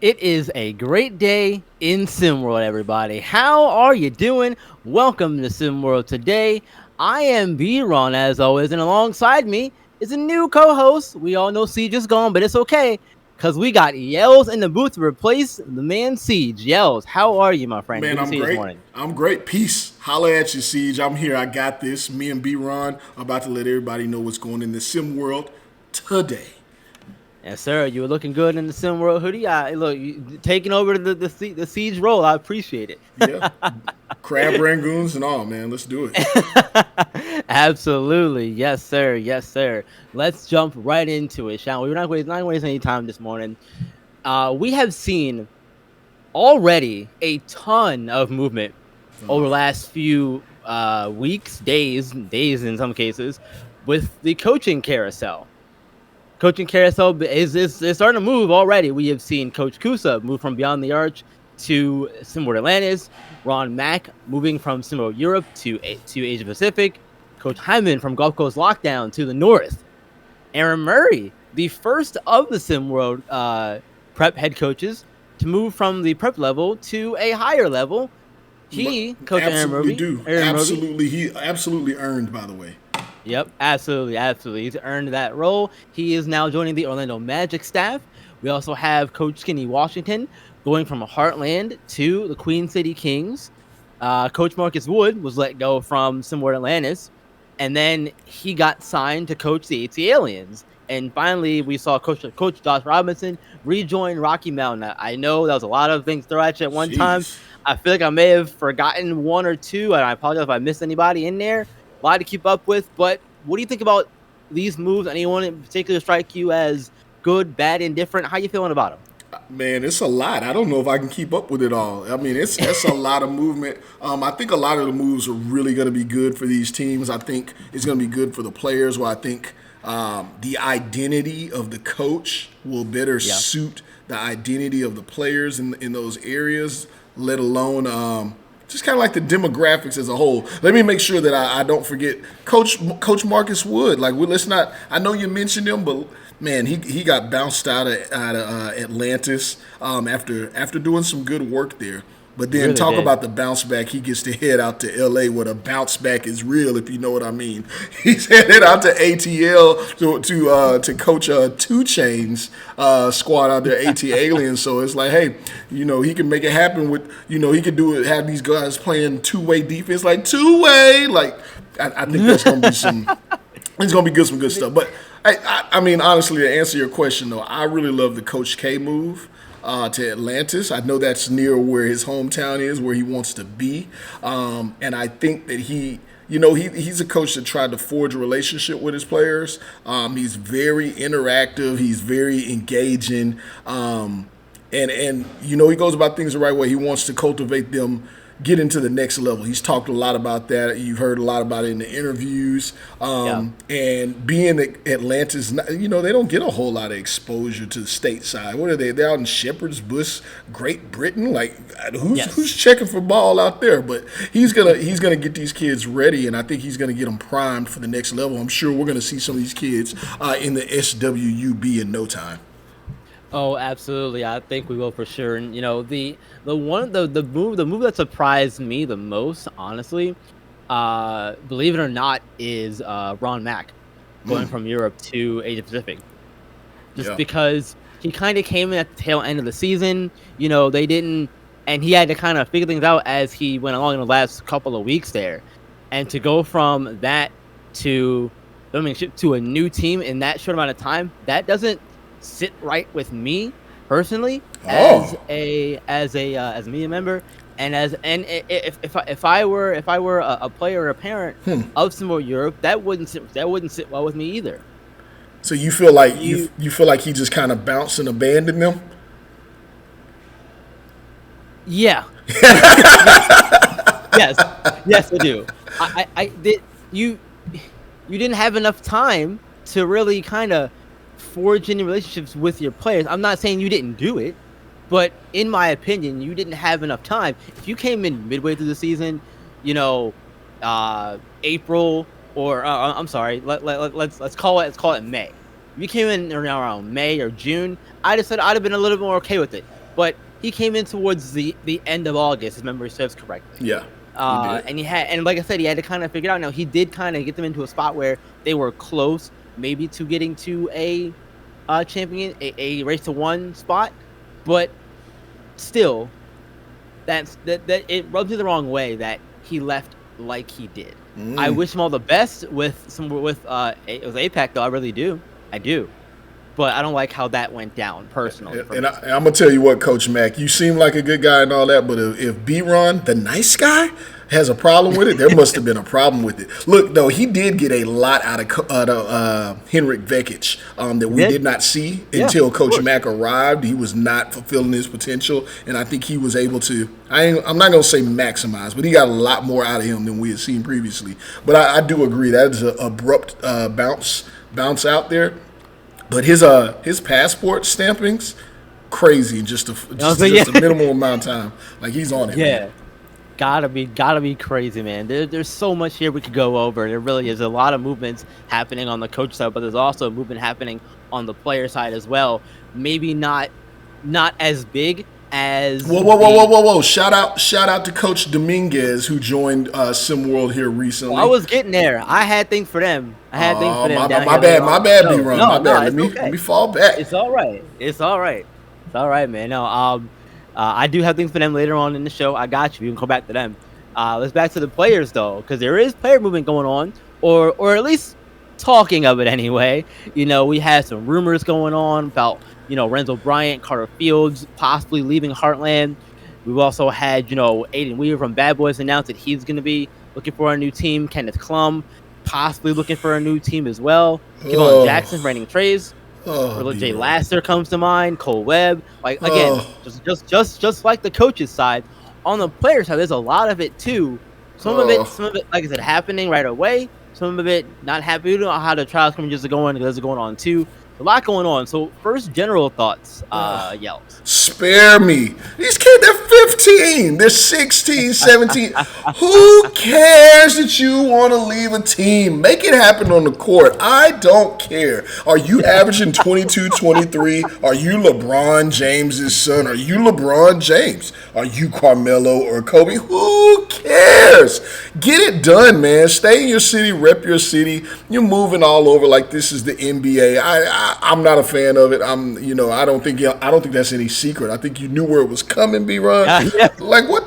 It is a great day in SimWorld, everybody. How are you doing? Welcome to SimWorld today. I am B-Ron, as always, and alongside me is a new co-host. We all know Siege is gone, but it's okay, because we got Yells in the booth to replace the man Siege. Yells, how are you, my friend? Man, Good to I'm see you this great. morning. I'm great. Peace. Holla at you, Siege. I'm here. I got this. Me and B-Ron about to let everybody know what's going in the sim world today. Yes, sir. You were looking good in the SimWorld hoodie. Look, taking over the Siege role. I appreciate it. Yeah. Crab rangoons and all, man. Let's do it. Absolutely. Yes, sir. Yes, sir. Let's jump right into it, shall we? We're not wasting any time this morning. We have seen already a ton of movement over the last few weeks, days in some cases, with the coaching carousel. Coaching carousel is starting to move already. We have seen Coach Kusa move from Beyond the Arch to SimWorld Atlantis, Ron Mack moving from SimWorld Europe to Asia Pacific, Coach Hyman from Gulf Coast Lockdown to the North, Aaron Murray, the first of the SimWorld prep head coaches to move from the prep level to a higher level. Coach Absolutely do. Aaron Murray. Absolutely. He absolutely earned, by the way. Yep, absolutely. He's earned that role. He is now joining the Orlando Magic staff. We also have Coach Skinny Washington going from Heartland to the Queen City Kings. Coach Marcus Wood was let go from SimWorld Atlantis, and then he got signed to coach the AT Aliens. And finally, we saw Coach Josh Robinson rejoin Rocky Mountain. I know that was a lot of things thrown at you at one time. Jeez. I feel like I may have forgotten one or two, and I apologize if I missed anybody in there. A lot to keep up with, but what do you think about these moves? Anyone in particular strike you as good, bad, indifferent? How you feeling about them? Man, it's a lot. I don't know if I can keep up with it all. I mean, it's a lot of movement. I think a lot of the moves are really going to be good for these teams. I think it's going to be good for the players. Where I think the identity of the coach will better suit the identity of the players in those areas. Let alone just kind of like the demographics as a whole. Let me make sure that I don't forget Coach Marcus Wood. Like, let's not. I know you mentioned him, but man, he got bounced out of Atlantis after doing some good work there. But then Really talk did. about the bounce back. He gets to head out to LA where the bounce back is real, if you know what I mean. He's headed out to ATL to coach Two Chains squad out there, AT Aliens. So it's like, hey, he can make it happen with, he can do it, have these guys playing two-way defense, like two-way. Like, I think that's going to be it's going to be some good stuff. But I mean, honestly, to answer your question though, I really love the Coach K move to Atlantis. I know that's near where his hometown is, where he wants to be. And I think that he's a coach that tried to forge a relationship with his players. He's very interactive. He's very engaging. And he goes about things the right way. He wants to cultivate them, get into the next level. He's talked a lot about that. You've heard a lot about it in the interviews. And being at Atlantis, they don't get a whole lot of exposure to the stateside. What are they? They're out in Shepherd's Bush, Great Britain. Like, who's checking for ball out there? But he's gonna get these kids ready, and I think he's gonna get them primed for the next level. I'm sure we're gonna see some of these kids in the SWUB in no time. Oh, absolutely. I think we will for sure. And the move that surprised me the most, honestly, believe it or not, is Ron Mack going from Europe to Asia Pacific. Just because he kind of came in at the tail end of the season. They didn't, and he had to kind of figure things out as he went along in the last couple of weeks there. And to go from that to a new team in that short amount of time, that doesn't sit right with me personally as a media member, and if I were a player or a parent of SimWorld Europe, that wouldn't sit well with me either. So you feel like you feel like he just kind of bounced and abandoned them? Yeah. Yes, I do. You didn't have enough time to really kind of forge any relationships with your players. I'm not saying you didn't do it, but in my opinion, you didn't have enough time. If you came in midway through the season, April, or I'm sorry, let's call it May. If you came in around May or June, I'd have been a little bit more okay with it. but he came in towards the end of August, if memory serves correctly. Yeah, he did. And like I said, he had to kind of figure it out. Now he did kind of get them into a spot where they were close, maybe to getting to a champion, a race to one spot, but still, that it rubs me the wrong way that he left like he did. I wish him all the best with it was APAC though. I really do, I do, but I don't like how that went down personally. And I'm gonna tell you what, Coach Mack, you seem like a good guy and all that, but if B-Ron, the nice guy, has a problem with it, there must have been a problem with it. Look, though, he did get a lot out of Henrik Vekic that we did not see until Coach Mack arrived. He was not fulfilling his potential, and I think he was able to. I'm not gonna say maximize, but he got a lot more out of him than we had seen previously. But I do agree that is an abrupt bounce out there. But his passport stampings, crazy in just a minimal amount of time. Like, he's on it. Yeah. Man. Gotta be crazy, man. There's so much here we could go over. There really is a lot of movements happening on the coach side, but there's also movement happening on the player side as well. Maybe not as big as Whoa! Shout out to Coach Dominguez, who joined SimWorld here recently. I was getting there. I had things for them. My bad, B-Run. My bad. Let me fall back. It's all right, man. No, I do have things for them later on in the show. I got you. You can go back to them. Let's back to the players though, because there is player movement going on, or at least talking of it anyway. We had some rumors going on about Renzo Bryant, Carter Fields possibly leaving Heartland. We've also had Aiden Weaver from Bad Boys announce that he's going to be looking for a new team. Kenneth Klum possibly looking for a new team as well. Kevon Jackson, Brandon Trays. Jay Laster comes to mind. Cole Webb. Like, again, just like the coach's side, on the player side, there's a lot of it too. Some of it, like I said, happening right away. Some of it not happening. We don't know how the trial scrimmages are going. There's going on too. A lot going on. So first, general thoughts, Yelps. Spare me. These kids, they're 15. They're 16, 17. Who cares that you want to leave a team? Make it happen on the court. I don't care. Are you averaging 22, 23? Are you LeBron James's son? Are you LeBron James? Are you Carmelo or Kobe? Who cares? Get it done, man. Stay in your city, rep your city. You're moving all over like this is the NBA. I'm not a fan of it. I don't think that's any secret. I think you knew where it was coming, B-Ron. Like, what?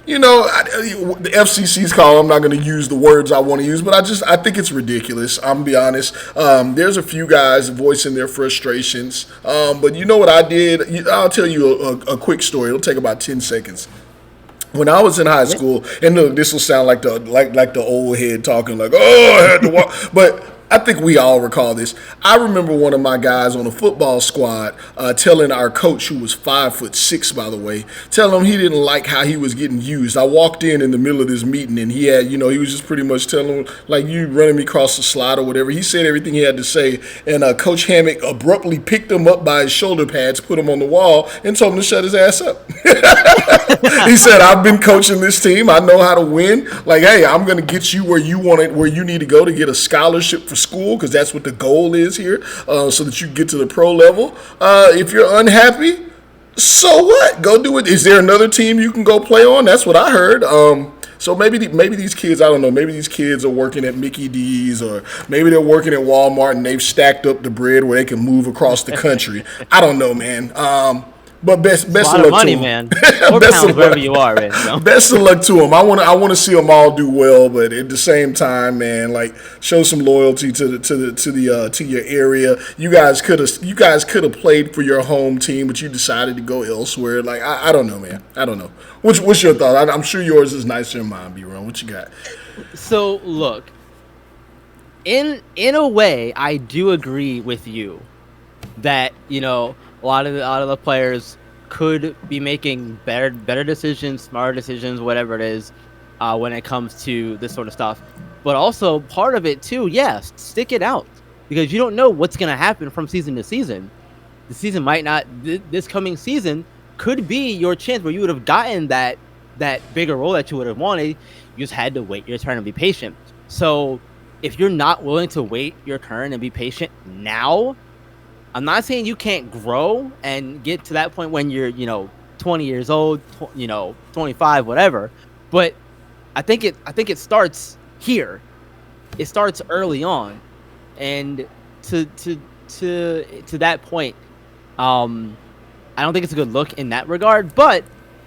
The FCC's call. I'm not going to use the words I want to use, but I think it's ridiculous. I'm gonna be honest. There's a few guys voicing their frustrations, but you know what I did? I'll tell you a quick story. It'll take about 10 seconds. When I was in high school, and look, this will sound like the old head talking, like, oh, I had to walk, but I think we all recall this. I remember one of my guys on the football squad telling our coach, who was 5'6", by the way, telling him he didn't like how he was getting used. I walked in the middle of this meeting, and he had, he was just pretty much telling him, like, you running me across the slide or whatever. He said everything he had to say, and Coach Hammock abruptly picked him up by his shoulder pads, put him on the wall, and told him to shut his ass up. He said, I've been coaching this team. I know how to win. Like, hey, I'm going to get you where you need to go to get a scholarship for school, because that's what the goal is here, so that you get to the pro level. If you're unhappy, so what? Go do it. Is there another team you can go play on? That's what I heard. So maybe these kids, I don't know, maybe these kids are working at Mickey D's, or maybe they're working at Walmart and they've stacked up the bread where they can move across the country. I don't know, man. But best of luck money, to man. them. Best of luck, wherever you are, man. Best of luck to them. I want to see them all do well, but at the same time, man, like, show some loyalty to your area. You guys could have played for your home team, but you decided to go elsewhere. Like, I don't know, man. I don't know. What's your thought? I'm sure yours is nicer than mine, B-Ron. What you got? So look, in a way, I do agree with you that a lot of the players could be making better decisions, smarter decisions, whatever it is, when it comes to this sort of stuff. But also part of it too, yes, stick it out, because you don't know what's going to happen from season to season. The season might not. This coming season could be your chance where you would have gotten that bigger role that you would have wanted. You just had to wait your turn and be patient. So if you're not willing to wait your turn and be patient now, I'm not saying you can't grow and get to that point when you're, 20 years old, 25, whatever. But I think it starts here. It starts early on, and to that point, I don't think it's a good look in that regard. But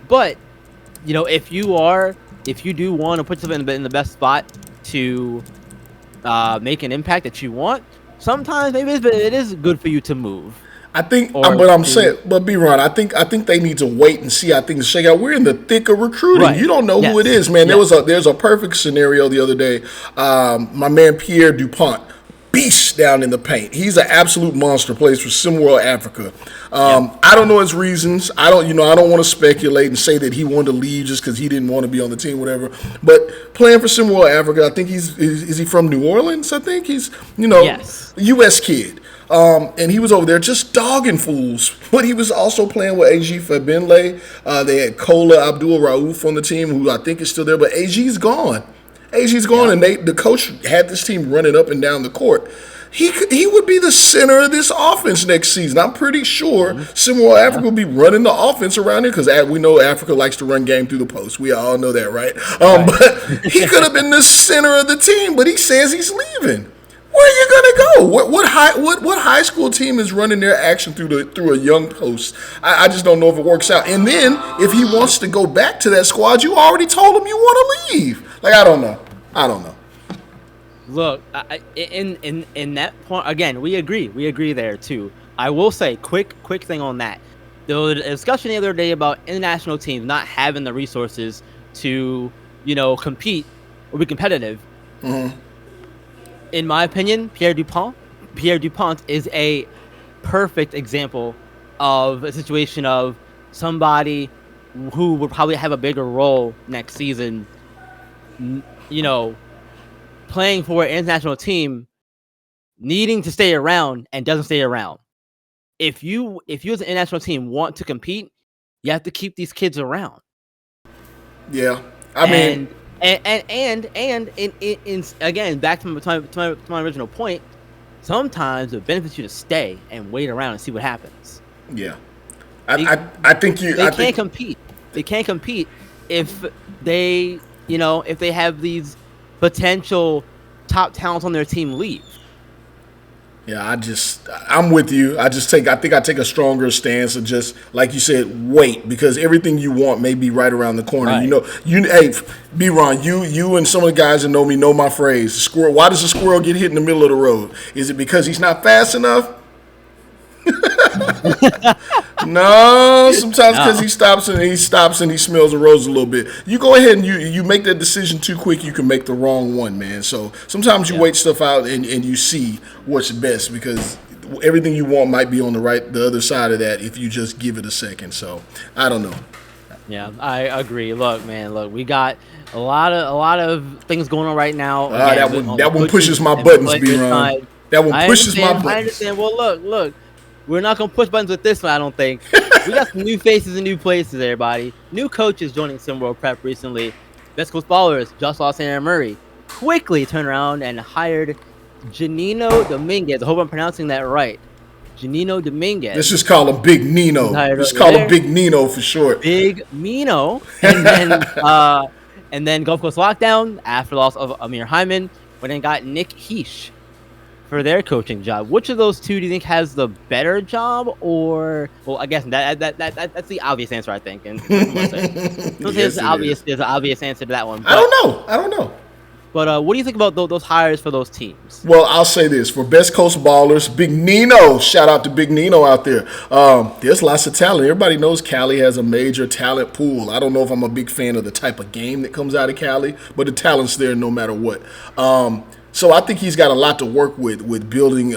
if you do want to put yourself in the best spot to make an impact that you want, sometimes maybe it is good for you to move I think, or but I'm to saying, but B Ron, I think they need to wait and see how things shake out. We're in the thick of recruiting. right. You don't know who it Yes. is, man. Yes. There's a perfect scenario the other day. My man Pierre Dupont, beast down in the paint. He's an absolute monster. Plays for SimWorld Africa. Yep. I don't know his reasons. I don't want to speculate and say that he wanted to leave just because he didn't want to be on the team, whatever. But playing for SimWorld Africa, I think is he from New Orleans? I think he's Yes. U.S. kid. And he was over there just dogging fools. But he was also playing with AG Fabenle. They had Kola Abdul Rauf on the team, who I think is still there. But AG's gone. AG's gone, Yeah. and the coach had this team running up and down the court. He would be the center of this offense next season. I'm pretty sure Samoa Africa will be running the offense around here because we know Africa likes to run game through the post. We all know that, right? Right. But he could have been the center of the team, but he says he's leaving. Where are you gonna go? What high school team is running their action through a young post? I just don't know if it works out. And then if he wants to go back to that squad, you already told him you want to leave. Like I don't know. Look, in that point again, we agree. We agree there too. I will say, quick thing on that. There was a discussion the other day about international teams not having the resources to, compete or be competitive. In my opinion, Pierre Dupont is a perfect example of a situation of somebody who would probably have a bigger role next season. n- You know, playing for an international team, needing to stay around and doesn't stay around. If you as an international team want to compete, you have to keep these kids around. Yeah, I mean, And in again, back to my original point, sometimes it benefits you to stay and wait around and see what happens. yeah. They, I think you. they I can't think compete. They can't compete if if they have these potential top talents on their team leave. Yeah, I'm with you. I think I take a stronger stance of just like you said, wait, because everything you want may be right around the corner. Right. Hey, B Ron, you and some of the guys that know me know my phrase. Squirrel. Why does a squirrel get hit in the middle of the road? Is it because he's not fast enough? No, sometimes because No. he stops and he smells the rose a little bit. You go ahead and you make that decision too quick, you can make the wrong one, man. So sometimes you Yeah. wait stuff out and you see what's best because everything you want might be on the other side of that if you just give it a second. So I don't know. Yeah, I agree. Look, man, we got a lot of things going on right now. That one pushes my and buttons, players' B Ron. side. That one I pushes my understand. I buttons. understand. Well, look. We're not gonna push buttons with this one. I don't think. We got some new faces and new places. Everybody, new coaches joining SimWorld Prep recently. Best Coast Ballers, Josh Law, Santa Murray, quickly turned around and hired Janino Dominguez. I hope I'm pronouncing that right. Janino Dominguez. Let's just call him Big Nino. Hired Let's over call him there. Big Nino for short. Big Mino, and then Gulf Coast Lockdown after the loss of Amir Hyman, went and got Nick Heesh for their coaching job. Which of those two do you think has the better job? Or well, I guess that's the obvious answer, I think. And Yes, there's an obvious answer to that one. I But, don't know. but what do you think about those hires for those teams? Well, I'll say this. For Best Coast Ballers, Big Nino. Shout out to Big Nino out there. There's lots of talent. Everybody knows Cali has a major talent pool. I don't know if I'm a big fan of the type of game that comes out of Cali, but the talent's there no matter what. So I think he's got a lot to work with building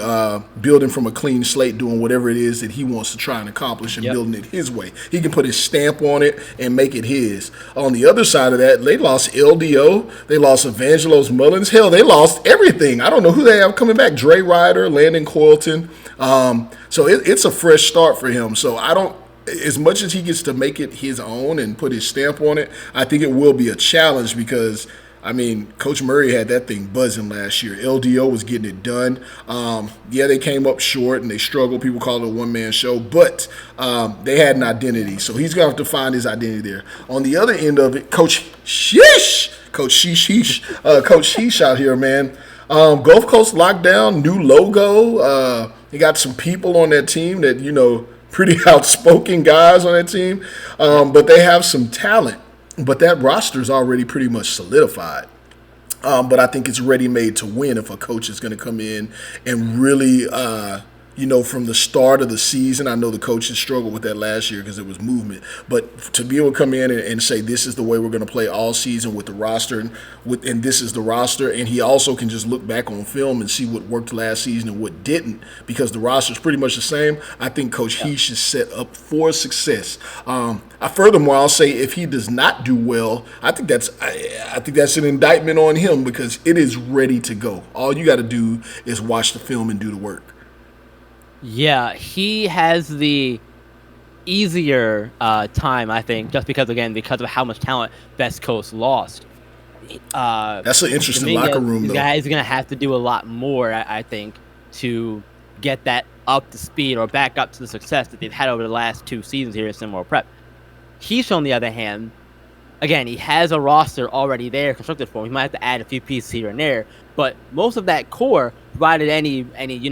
from a clean slate, doing whatever it is that he wants to try and accomplish and Yep. building it his way. He can put his stamp on it and make it his. On the other side of that, they lost LDO, they lost Evangelos Mullins. Hell, they lost everything. I don't know who they have coming back. Dre Ryder, Landon Coilton. So it's a fresh start for him. So I don't. As much as he gets to make it his own and put his stamp on it, I think it will be a challenge because I mean, Coach Murray had that thing buzzing last year. LDO was getting it done. Yeah, they came up short and they struggled. People call it a one-man show, but they had an identity. So he's going to have to find his identity there. On the other end of it, Coach Sheesh Coach Sheesh out here, man. Gulf Coast lockdown, new logo. They got some people on that team that, pretty outspoken guys on that team, but they have some talent. But that roster is already pretty much solidified. But I think it's ready made to win if a coach is going to come in and really, from the start of the season. I know the coaches struggled with that last year because it was movement. But to be able to come in and say this is the way we're going to play all season with the roster, and this is the roster, and he also can just look back on film and see what worked last season and what didn't, because the roster is pretty much the same. I think Coach Heesh is set up for success. Furthermore, I'll say if he does not do well, I think that's an indictment on him, because it is ready to go. All you got to do is watch the film and do the work. Yeah, he has the easier time, I think, just because of how much talent Best Coast lost. That's an interesting Dominguez, locker room, though. Guys are gonna have to do a lot more, I think, to get that up to speed or back up to the success that they've had over the last 2 seasons here at SimWorld Prep. He's, on the other hand, again, he has a roster already there constructed for him. He might have to add a few pieces here and there, but most of that core, provided any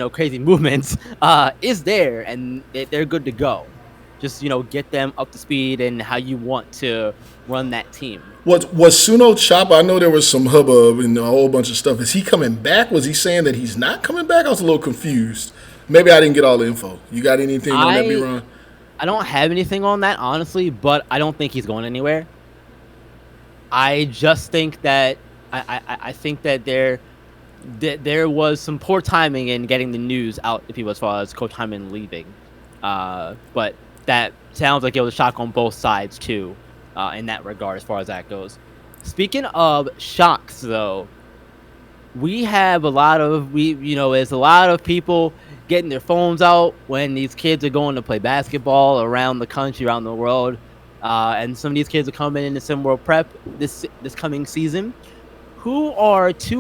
crazy movements, is there, and they're good to go. Just get them up to speed and how you want to run that team. Was Suno Chopper? I know there was some hubbub and a whole bunch of stuff. Is he coming back? Was he saying that he's not coming back? I was a little confused. Maybe I didn't get all the info. You got anything on that, B-Ron? I don't have anything on that, honestly, but I don't think he's going anywhere. I just think that I think that there was some poor timing in getting the news out to people as far as Coach Hyman leaving. But that sounds like it was a shock on both sides too, in that regard as far as that goes. Speaking of shocks, though, we have there's a lot of people getting their phones out when these kids are going to play basketball around the country, around the world. And some of these kids are coming into SimWorld Prep this coming season. Who are two,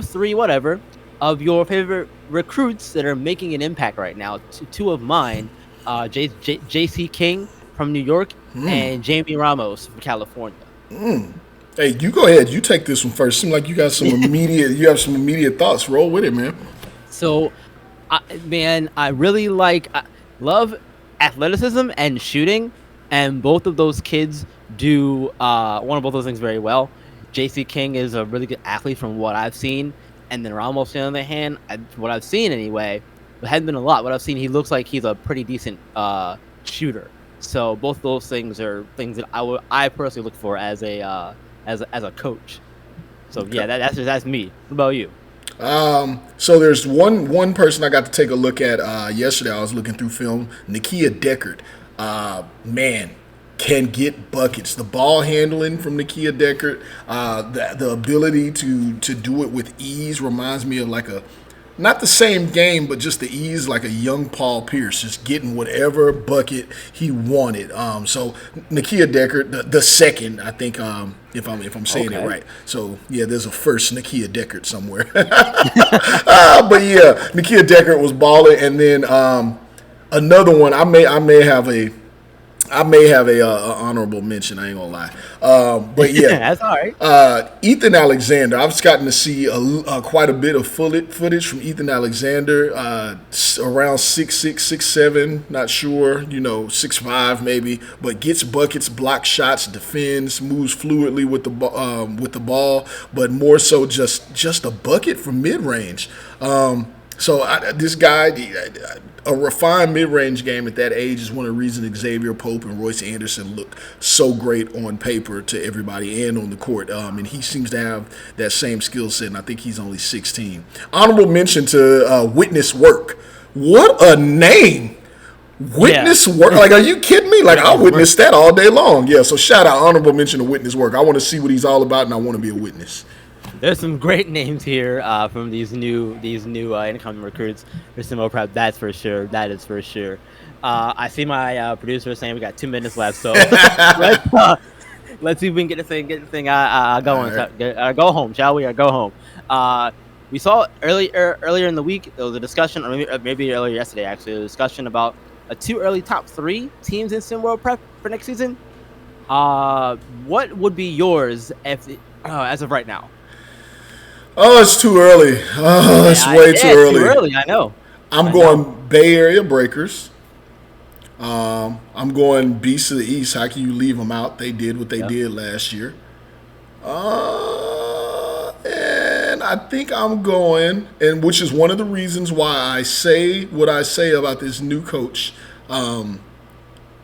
three, whatever, of your favorite recruits that are making an impact right now? Two of mine, JC King from New York and Jamie Ramos from California. Hey, you go ahead. You take this one first. Seems like you got some immediate thoughts. Roll with it, man. So, I really love athleticism and shooting, and both of those kids do one of both those things very well. JC King is a really good athlete from what I've seen, and then Ramos, on the other hand, from what I've seen anyway, it hasn't been a lot. What I've seen, he looks like he's a pretty decent shooter. So both of those things are things that I personally look for as a coach. So okay. Yeah, that's me. What about you? So there's one person I got to take a look at yesterday. I was looking through film. Nakia Deckard, man, can get buckets. The ball handling from Nakia Deckard, the ability to do it with ease reminds me of not the same game, but just the ease, like a young Paul Pierce, just getting whatever bucket he wanted. So Nakia Deckard, the second, I think, if I'm saying it right. So yeah, there's a first Nakia Deckard somewhere. But yeah, Nakia Deckard was balling, and then another one. I may have a honorable mention. I ain't gonna lie, but yeah, that's all right. Ethan Alexander. I've gotten to see quite a bit of footage from Ethan Alexander. Around 6'6", 6'7", not sure. 6'5" maybe, but gets buckets, blocks shots, defends, moves fluidly with the ball, but more so just a bucket from mid range. So this guy, a refined mid-range game at that age is one of the reasons Xavier Pope and Royce Anderson look so great on paper to everybody and on the court. And he seems to have that same skill set, and I think he's only 16. Honorable mention to Witness Work. What a name! Witness Work. Are you kidding me? I'll witness that all day long. Yeah, so shout out, honorable mention to Witness Work. I want to see what he's all about, and I want to be a witness. There's some great names here from these new incoming recruits for SimWorld Prep. That's for sure. That is for sure. I see my producer saying we got 2 minutes left, so Let's see if we can get the thing All going. right. Go home, shall we? Or go home. We saw earlier in the week there was a discussion, or maybe earlier yesterday actually, a discussion about a two early top three teams in SimWorld Prep for next season. What would be yours if as of right now? Oh, it's too early. Oh, it's way too Yeah, it's too early. early. I know. I'm I know. going Bay Area Breakers. I'm going Beasts of the East. How can you leave them out? They did what they Yep. did last year. And I think I'm going, and which is one of the reasons why I say what I say about this new coach.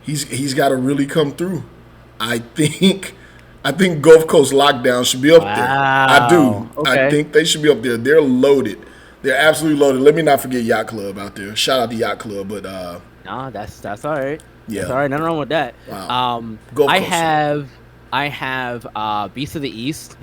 He's got to really come through. I think I think Gulf Coast Lockdown should be up there. I do. Wow. I Okay. think they should be up there. They're loaded. They're absolutely loaded. Let me not forget Yacht Club out there. Shout out to Yacht Club, but Nah, that's all right. That's all yeah, right. Nothing wrong with that. wow. Gulf I Coast. have Beast of the East,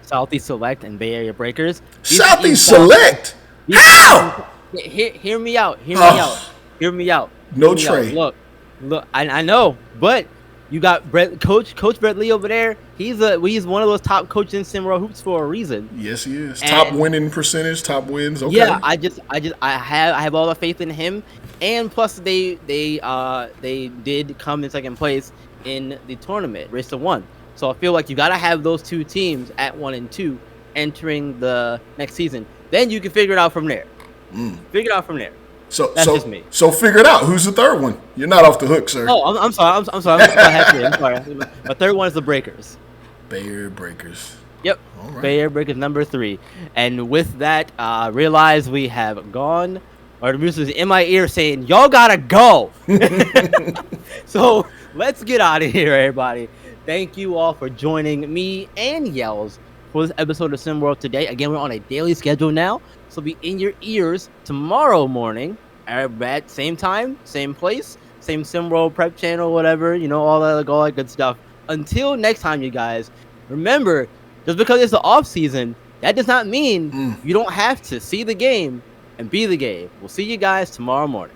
Southeast Select, and Bay Area Breakers. Beast of the East Southeast sound- Select. Beast of the East. How? Hear me out. Hear me Ugh. out. Hear me out. No Hear me out. Trey. Look. I know, but you got Coach Brett Lee over there. He's one of those top coaches in SimWorld Hoops for a reason. Yes, he is. And- Top winning percentage, top wins. Okay. Yeah, I have all the faith in him, and plus they did come in second place in the tournament, race to 1. So I feel like you gotta have those two teams at 1 and 2 entering the next season. Then you can figure it out from there. Figure it out from there. So That's so just me. so figure it out. Who's the third one? You're not off the hook, sir. Oh, I'm sorry. I'm sorry. I'm sorry. My third one is the Breakers. Bay Area Breakers. Yep. All right. Bay Area Breakers number 3. And with that, realize we have gone, or the music is in my ear saying, y'all gotta go. So let's get out of here, everybody. Thank you all for joining me and Yells for this episode of SimWorld today. Again, we're on a daily schedule now, so be in your ears tomorrow morning at same time, same place, same SimWorld prep channel, whatever, all that good stuff. Until next time, you guys, remember, just because it's the off season, that does not mean you don't have to see the game and be the game. We'll see you guys tomorrow morning.